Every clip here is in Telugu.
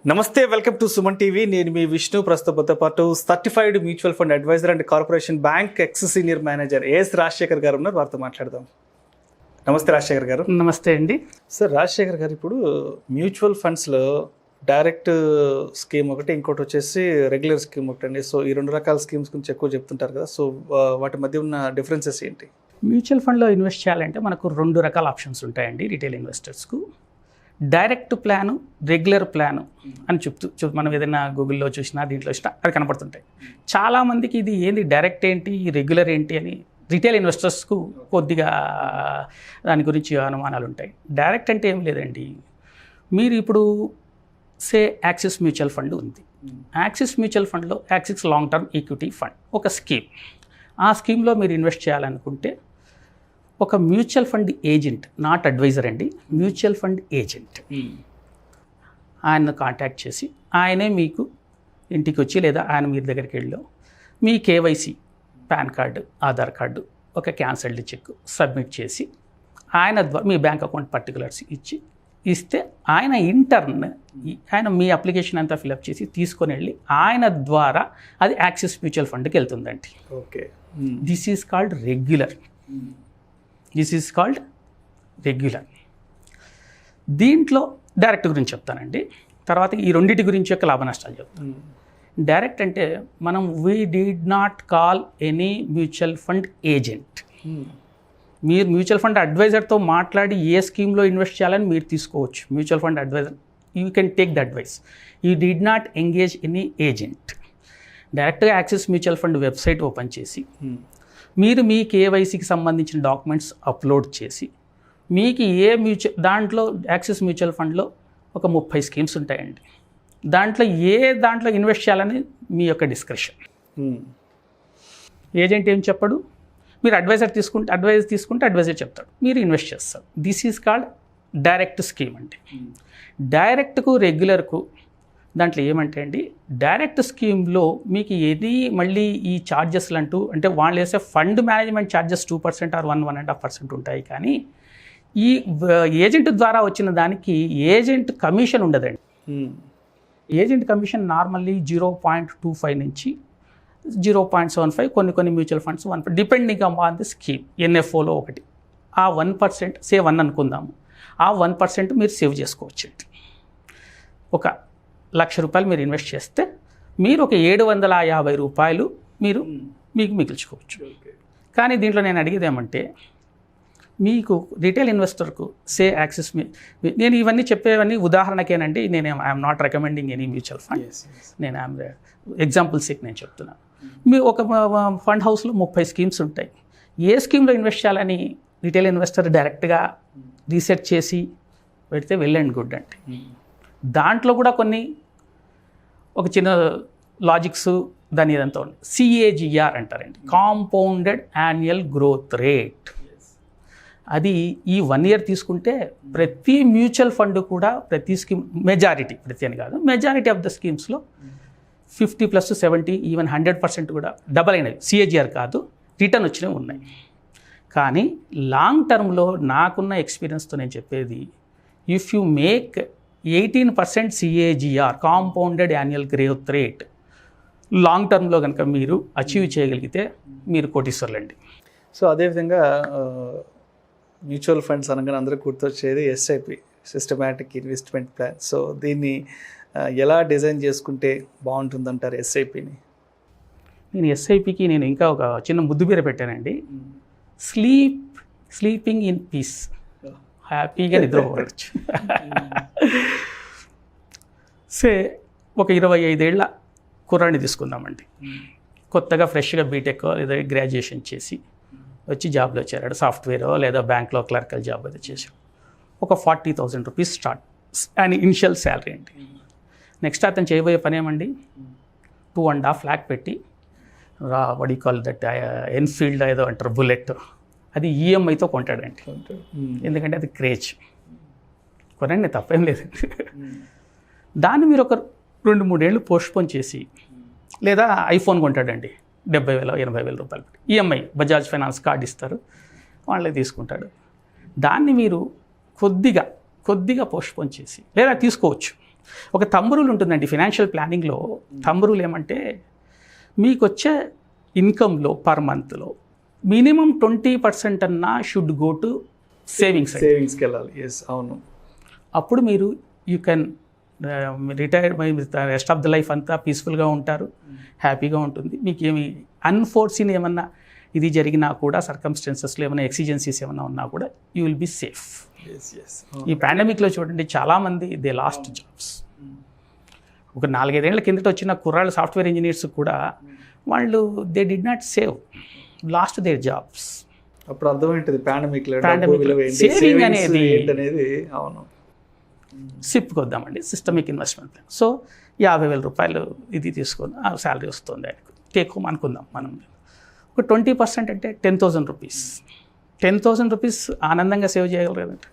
నమస్తే, వెల్కమ్ టు సుమన్ టీవీ. నేను మీ విష్ణు. ప్రస్తుతంతో పాటు certified mutual fund advisor and Corporation Bank ex senior manager S Rajasekhar garu ఉన్నారు. వారితో మాట్లాడదాం. నమస్తే రాజశేఖర్ గారు. నమస్తే అండి. సార్, రాజశేఖర్ గారు, ఇప్పుడు మ్యూచువల్ ఫండ్స్లో డైరెక్ట్ స్కీమ్ ఒకటి, ఇంకోటి వచ్చేసి రెగ్యులర్ స్కీమ్ ఒకటి అండి. సో ఈ రెండు రకాల స్కీమ్స్ గురించి ఎక్కువ చెప్తుంటారు కదా. సో వాటి మధ్య ఉన్న డిఫరెన్సెస్ ఏంటి? మ్యూచువల్ ఫండ్లో ఇన్వెస్ట్ చేయాలంటే మనకు రెండు రకాల ఆప్షన్స్ ఉంటాయండి రిటైల్ ఇన్వెస్టర్స్కు. డైరెక్ట్ ప్లాను, రెగ్యులర్ ప్లాను అని చెప్తూ మనం ఏదైనా గూగుల్లో చూసినా దీంట్లో చూసినా అది కనపడుతుంటాయి. చాలామందికి ఇది ఏంది, డైరెక్ట్ ఏంటి, రెగ్యులర్ ఏంటి అని రిటైల్ ఇన్వెస్టర్స్కు కొద్దిగా దాని గురించి అనుమానాలు ఉంటాయి. డైరెక్ట్ అంటే ఏం లేదండి, మీరు ఇప్పుడు యాక్సిస్ మ్యూచువల్ ఫండ్ ఉంది. యాక్సిస్ మ్యూచువల్ ఫండ్లో Axis long term equity fund ఒక స్కీమ్. ఆ స్కీమ్లో మీరు ఇన్వెస్ట్ చేయాలనుకుంటే ఒక mutual fund agent, not advisor అండి, మ్యూచువల్ ఫండ్ ఏజెంట్, ఆయన్ను కాంటాక్ట్ చేసి ఆయనే మీకు ఇంటికి వచ్చి లేదా ఆయన మీ దగ్గరికి వెళ్ళి మీ KYC, PAN card, Aadhaar card, ఒక క్యాన్సల్డ్ చెక్ సబ్మిట్ చేసి ఆయన ద్వారా మీ బ్యాంక్ అకౌంట్ పర్టికులర్స్ ఇస్తే ఆయన ఇంటర్న్ ఆయన మీ అప్లికేషన్ అంతా ఫిలప్ చేసి తీసుకొని వెళ్ళి ఆయన ద్వారా అది యాక్సిస్ మ్యూచువల్ ఫండ్కి వెళ్తుందండి. Okay, this is called regular. దీంట్లో డైరెక్ట్ గురించి చెప్తానండి, తర్వాత ఈ రెండింటి గురించి యొక్క లాభ నష్టాలు చెప్తాను. డైరెక్ట్ అంటే మనం we did not call any mutual fund agent. మీరు మ్యూచువల్ ఫండ్ అడ్వైజర్తో మాట్లాడి ఏ స్కీమ్లో ఇన్వెస్ట్ చేయాలని మీరు తీసుకోవచ్చు. Mutual fund advisor, you can take the advice. You did not engage any agent. డైరెక్ట్గా Axis mutual fund website open చేసి మీరు మీ కేవైసీకి సంబంధించిన డాక్యుమెంట్స్ అప్లోడ్ చేసి మీకు దాంట్లో యాక్సిస్ మ్యూచువల్ ఫండ్లో ఒక 30 స్కీమ్స్ ఉంటాయండి. దాంట్లో ఇన్వెస్ట్ చేయాలని మీ యొక్క డిస్క్రిప్షన్. ఏజెంట్ ఏం చెప్పడు, మీరు అడ్వైజర్ తీసుకుంటే అడ్వైజర్ చెప్తాడు, మీరు ఇన్వెస్ట్ చేస్తారు. This is called direct scheme అంటే. డైరెక్ట్కు రెగ్యులర్కు దాంట్లో ఏమంటే అండి, డైరెక్ట్ స్కీమ్లో మీకు ఏది మళ్ళీ ఈ ఛార్జెస్లు అంటే వాళ్ళు వేసే ఫండ్ మేనేజ్మెంట్ ఛార్జెస్ 2% ఆర్ 1.5% ఉంటాయి. కానీ ఈ ఏజెంట్ ద్వారా వచ్చిన దానికి ఏజెంట్ కమిషన్ ఉండదండి. ఏజెంట్ కమిషన్ నార్మల్లీ 0.25 నుంచి 0.75, కొన్ని mutual funds 1%, depending on the scheme. ఎన్ఎఫ్ఓలో ఒకటి ఆ 1%, సేవ్ 1 అనుకుందాము, ఆ 1% మీరు సేవ్ చేసుకోవచ్చు. ఒక ₹1,00,000 మీరు ఇన్వెస్ట్ చేస్తే మీరు ఒక ₹750 మీకు మిగిల్చుకోవచ్చు. కానీ దీంట్లో నేను అడిగేది ఏమంటే, మీకు రిటైల్ ఇన్వెస్టర్కు యాక్సిస్, నేను ఇవన్నీ చెప్పేవన్నీ ఉదాహరణకేనండి. I'm not recommending any mutual fund. నేను ఎగ్జాంపుల్ సేక్ నేను చెప్తున్నాను. మీ ఒక ఫండ్ హౌస్లో 30 స్కీమ్స్ ఉంటాయి. ఏ స్కీమ్లో ఇన్వెస్ట్ చేయాలని రిటైల్ ఇన్వెస్టర్ డైరెక్ట్గా రీసెర్చ్ చేసి పెడితే వెల్ అండ్ గుడ్ అంటే, దాంట్లో కూడా ఒక చిన్న లాజిక్స్ దాని ఇదంతా ఉంది. CAGR అంటారండి, కాంపౌండెడ్ యాన్యువల్ గ్రోత్ రేట్. అది ఈ 1 year తీసుకుంటే ప్రతి మ్యూచువల్ ఫండ్ కూడా ప్రతి స్కీమ్ ప్రతి అని కాదు, మెజారిటీ ఆఫ్ ద స్కీమ్స్లో 50+, 70, ఈవెన్ 100% కూడా డబల్ అయినవి. CAGR కాదు, రిటర్న్ వచ్చినవి ఉన్నాయి. కానీ లాంగ్ టర్మ్లో నాకున్న ఎక్స్పీరియన్స్తో నేను చెప్పేది, if you make 18% CAGR, compounded annual growth rate, long టర్మ్లో కనుక మీరు అచీవ్ చేయగలిగితే మీరు కోటీశ్వర్లండి. సో అదేవిధంగా మ్యూచువల్ ఫండ్స్ అనగానే అందరూ గుర్తొచ్చేది SIP, systematic investment plan. So దీన్ని ఎలా డిజైన్ చేసుకుంటే బాగుంటుందంటారు SIPని? నేను SIPకి ఇంకా ఒక చిన్న ముద్దు పేరు పెట్టానండి, స్లీపింగ్ ఇన్ పీస్. హ్యాపీగా నిద్రపోవచ్చు. ఒక 25 ఏళ్ల కుర్రాన్ని తీసుకుందామండి. కొత్తగా ఫ్రెష్గా బీటెక్ లేదా గ్రాడ్యుయేషన్ చేసి వచ్చి జాబ్లో చేరాడు. సాఫ్ట్వేరో లేదా బ్యాంక్లో క్లర్కల్ జాబ్ అయితే చేశాడు. ఒక ₹40,000 స్టార్ట్ అని ఇనిషియల్ శాలరీ అండి. నెక్స్ట్ అతను చేయబోయే పని ఏమండి, 2.5 lakh పెట్టి what you call that Enfield ఏదో అంటారు, బుల్లెట్, అది EMIతో కొంటాడండి. ఎందుకంటే అది క్రేజ్. కొనండి, తప్పేం లేదండి. దాన్ని మీరు ఒక 2-3 ఏళ్ళు పోస్ట్పోన్ చేసి, లేదా ఐఫోన్ కొంటాడండి, ₹70,000, ₹80,000 EMI, బజాజ్ ఫైనాన్స్ కార్డు ఇస్తారు, వాళ్ళే తీసుకుంటాడు. దాన్ని మీరు కొద్దిగా పోస్ట్పోన్ చేసి లేదా తీసుకోవచ్చు. ఒక థంబ్ రూల్ ఉంటుందండి ఫినాన్షియల్ ప్లానింగ్లో. థంబ్ రూల్ ఏమంటే మీకు వచ్చే ఇన్కంలో పర్ మంత్లో మినిమం 20% అన్నా షుడ్ గో టు సేవింగ్స్కి వెళ్ళాలి. ఎస్, అవును. అప్పుడు మీరు you can retire rest of the life అంతా పీస్ఫుల్గా ఉంటారు, హ్యాపీగా ఉంటుంది. మీకు ఏమి అన్ఫోర్సీన్ ఏమన్నా ఇది జరిగినా కూడా సర్కమ్స్టెన్సెస్లో ఏమైనా ఎక్సిజెన్సీస్ ఏమైనా ఉన్నా కూడా యూ విల్ బి సేఫ్. ఈ పాండమిక్లో చూడండి చాలామంది దే లాస్ట్ జాబ్స్. ఒక 4-5 ఏళ్ల కిందట వచ్చిన కుర్రాళ్ళు సాఫ్ట్వేర్ ఇంజనీర్స్ కూడా వాళ్ళు they did not save, last there jobs. అప్పుడు అర్థమైంటుంది పాండమిక్లో సేవింగ్ అనేది. అవును. సిప్కి వద్దామండి, సిస్టమిక్ ఇన్వెస్ట్మెంట్ ప్లాన్. సో 50,000 రూపాయలు ఇది తీసుకొని శాలరీ వస్తుంది ఆయనకు, టేక్ హోమ్ అనుకుందాం మనం. ఒక 20% అంటే 10,000 రూపీస్. 10,000 రూపీస్ ఆనందంగా సేవ్ చేయగలరు కదండి.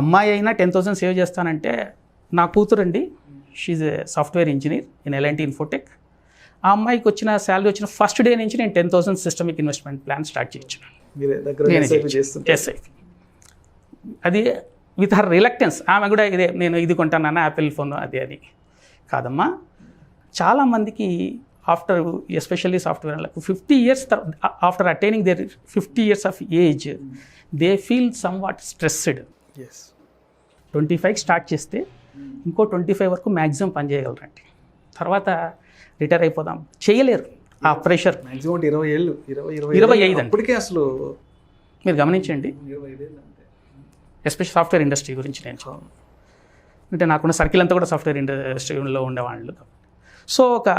అమ్మాయి అయినా 10,000 సేవ్ చేస్తానంటే, నా కూతురు అండి, she a software engineer in LNT Infotech. ఆ అమ్మాయికి వచ్చిన శాలరీ వచ్చిన ఫస్ట్ డే నుంచి నేను 10,000 సిస్టమిక్ ఇన్వెస్ట్మెంట్ ప్లాన్ స్టార్ట్ చేయొచ్చు. ఎస్ఐపి అది విత్ హర్ రిలక్టెన్స్. ఆమె కూడా ఇదే నేను ఇది కొంటానన్నా యాపిల్ ఫోన్ అది అది కాదమ్మా. చాలామందికి ఆఫ్టర్ ఎస్పెషల్లీ సాఫ్ట్వేర్ వాళ్ళకు 50 years after attaining their 50 years of age they feel somewhat stressed. 25 start చేస్తే ఇంకో 25 వరకు మ్యాక్సిమం పని చేయగలరండి. తర్వాత రిటైర్ అయిపోదాం చేయలేరు. ఆ ప్రెషర్ మ్యాక్సిమం 20 ఏళ్ళు 25 అప్పటికే అసలు మీరు గమనించండి. ఎస్పెషల్ సాఫ్ట్వేర్ ఇండస్ట్రీ గురించి నేను అంటే నాకున్న సర్కిల్ అంతా కూడా సాఫ్ట్వేర్ ఇండస్ట్రీలో ఉండేవాళ్ళు. సో ఒక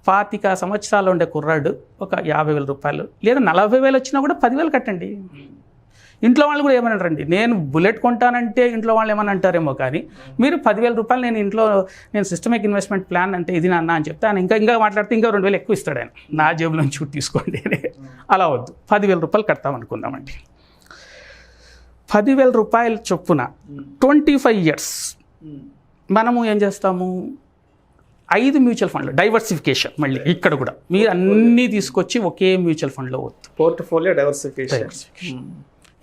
25 సంవత్సరాలు ఉండే కుర్రాడు ఒక 50,000 రూపాయలు లేదా 40,000 వచ్చినా కూడా 10,000 కట్టండి. ఇంట్లో వాళ్ళు కూడా ఏమనంటారండి, నేను బుల్లెట్ కొంటానంటే ఇంట్లో వాళ్ళు ఏమని అంటారేమో, కానీ మీరు 10,000 రూపాయలు నేను సిస్టమిక్ ఇన్వెస్ట్మెంట్ ప్లాన్ అంటే ఇది నాన్న అని చెప్తే ఆయన ఇంకా మాట్లాడితే ఇంకా 2,000 ఎక్కువ ఇస్తాడు ఆయన, నా జేబులో నుంచి తీసుకోండి. అలా వద్దు, 10,000 రూపాయలు కడతాం అనుకుందామండి. 10,000 రూపాయలు చొప్పున 25 years మనము ఏం చేస్తాము, 5 మ్యూచువల్ ఫండ్లు డైవర్సిఫికేషన్. మళ్ళీ ఇక్కడ కూడా మీరు అన్నీ తీసుకొచ్చి ఒకే మ్యూచువల్ ఫండ్లో వద్దు, పోర్ట్ఫోలియో డైవర్సిఫికేషన్.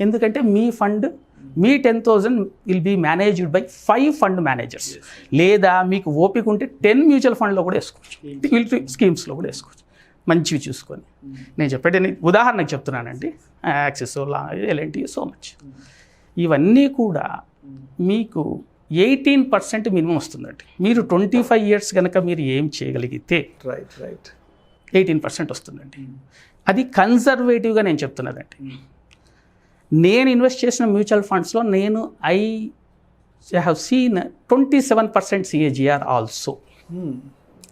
ఎందుకంటే మీ ఫండ్ మీ 10,000 will be managed by 5 fund managers. లేదా మీకు ఓపిక ఉంటే 10 మ్యూచువల్ ఫండ్లో కూడా వేసుకోవచ్చు, స్కీమ్స్లో కూడా వేసుకోవచ్చు, మంచివి చూసుకొని. నేను చెప్పేది ఉదాహరణకు చెప్తున్నానండి, యాక్సిస్, ఎల్ఎన్టీ, సో మచ్. ఇవన్నీ కూడా మీకు 18% మినిమం వస్తుందండి. మీరు 25 years కనుక మీరు ఏం చేయగలిగితే 18% వస్తుందండి. అది కన్జర్వేటివ్గా నేను చెప్తున్నదండి. నేను ఇన్వెస్ట్ చేసిన మ్యూచువల్ ఫండ్స్లో I have seen 27% CAGR also.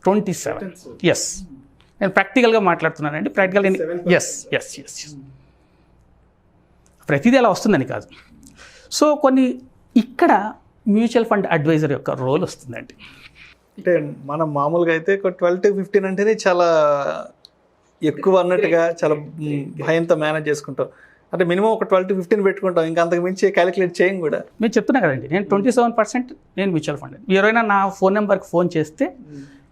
27. Yes, నేను ప్రాక్టికల్గా మాట్లాడుతున్నానండి. ఎస్, ప్రతిదీ అలా వస్తుందని కాదు. సో కొన్ని ఇక్కడ మ్యూచువల్ ఫండ్ అడ్వైజర్ యొక్క రోల్ వస్తుందండి. అంటే మనం మామూలుగా అయితే 12 to 15 అంటేనే చాలా ఎక్కువ అన్నట్టుగా చాలా భయంతో మేనేజ్ చేసుకుంటాం. అంటే మినిమం ఒక 12 to 15 పెట్టుకుంటాం, ఇంకా అంతకు మించి క్యాలిక్యులేట్ చేయం కూడా. మీరు చెప్తున్నా కదండి, నేను 27% నేను మ్యూచువల్ ఫండ్. ఎవరైనా నా ఫోన్ నెంబర్కి ఫోన్ చేస్తే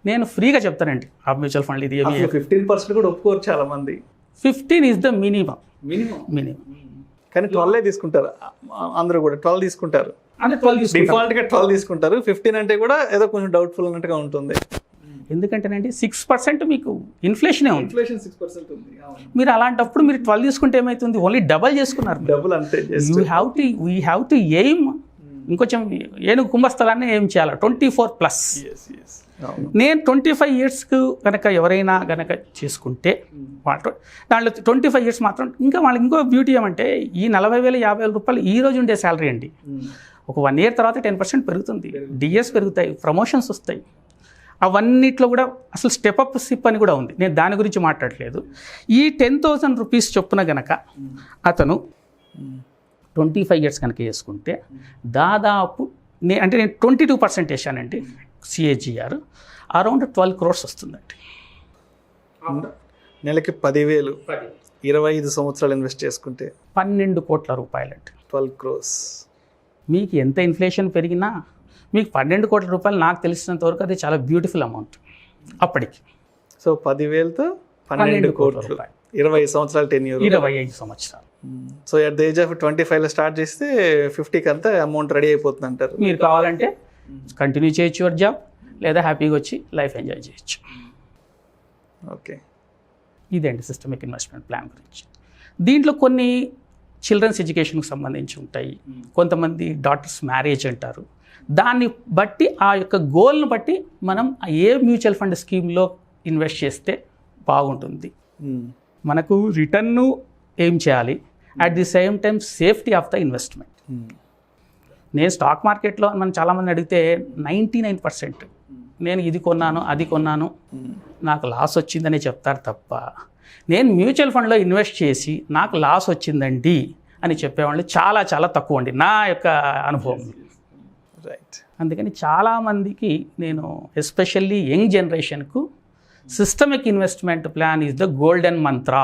నేను ఫ్రీగా చెప్తానండి ఆ మ్యూచువల్ ఫండ్ ఇది. 15% కూడా ఒప్పుకోరు చాలా మంది. 15 ఈజ్ ద మినిమం. కానీ 12 తీసుకుంటారు అందరూ కూడా. 12 తీసుకుంటారు, డిఫాల్ట్గా 12 తీసుకుంటారు. 15 అంటే కూడా ఏదో కొంచెం డౌట్ఫుల్ అన్నట్టుగా ఉంటుంది. ఎందుకంటేనండి 6% మీకు ఇన్ఫ్లేషనే ఉంది. ఇన్ఫ్లేషన్ 6% ఉంది. మీరు అలాంటప్పుడు మీరు 12 తీసుకుంటే ఏమవుతుంది, ఓన్లీ డబల్ చేసుకున్నారు. డబుల్ అంతే. వీ హ్యావ్ టు ఎయిమ్ ఇంకొంచెం ఏనుగు కుంభస్థలాన్ని ఏం చేయాలి, 24+. నేను 25 yearsకు కనుక ఎవరైనా కనుక చేసుకుంటే వాళ్ళు దాంట్లో 25 years మాత్రం ఇంకా వాళ్ళకి ఇంకో బ్యూటీ ఏమంటే ఈ 40,000 50,000 రూపాయలు ఈ రోజు ఉండే శాలరీ అండి, ఒక 1 year తర్వాత 10% పెరుగుతుంది, డిఎస్ పెరుగుతాయి, ప్రమోషన్స్ వస్తాయి. అవన్నిట్లో కూడా అసలు స్టెప్ అప్ సిప్ అని కూడా ఉంది. నేను దాని గురించి మాట్లాడలేదు. ఈ 10,000 రూపీస్ చొప్పున గనక అతను 25 years కనుక వేసుకుంటే దాదాపు నేను 22% వేసానండి. CAGR అరౌండ్ 12 crores వస్తుందండి. నెలకి 10,000, 25 సంవత్సరాలు ఇన్వెస్ట్ చేసుకుంటే 12 కోట్ల రూపాయలండి. 12 crores. మీకు ఎంత ఇన్ఫ్లేషన్ పెరిగినా మీకు 12 కోట్ల రూపాయలు నాకు తెలిసినంత వరకు అది చాలా బ్యూటిఫుల్ అమౌంట్ అప్పటికి. సో 10,000తో 12 కోట్ల రూపాయలు, 20 సంవత్సరాలు, 25 సంవత్సరాలు. So at the age of 25లో స్టార్ట్ చేస్తే 50కి అంతా అమౌంట్ రెడీ అయిపోతుంది అంటారు. మీరు కావాలంటే కంటిన్యూ చేయొచ్చు యువర్ జాబ్, లేదా హ్యాపీగా వచ్చి లైఫ్ ఎంజాయ్ చేయొచ్చు. ఓకే, ఇదేంటి సిస్టమిక్ ఇన్వెస్ట్మెంట్ ప్లాన్ గురించి. దీంట్లో కొన్ని చిల్డ్రన్స్ ఎడ్యుకేషన్కి సంబంధించి ఉంటాయి, కొంతమంది డాటర్స్ మ్యారేజ్ అంటారు. దాన్ని బట్టి ఆ యొక్క గోల్ని బట్టి మనం ఏ మ్యూచువల్ ఫండ్ స్కీమ్లో ఇన్వెస్ట్ చేస్తే బాగుంటుంది. మనకు రిటర్న్ను ఏం చేయాలి, at the same time safety of the investment. నేను స్టాక్ మార్కెట్లో మనం చాలామంది అడిగితే 99% నేను ఇది కొన్నాను అది కొన్నాను నాకు లాస్ వచ్చిందని చెప్తారు తప్ప, నేను మ్యూచువల్ ఫండ్లో ఇన్వెస్ట్ చేసి నాకు లాస్ వచ్చిందండి అని చెప్పేవాళ్ళు చాలా చాలా తక్కువ అండి నా యొక్క అనుభవం. రైట్. అందుకని చాలామందికి నేను ఎస్పెషల్లీ యంగ్ జనరేషన్కు systemic investment plan is the golden Mantra.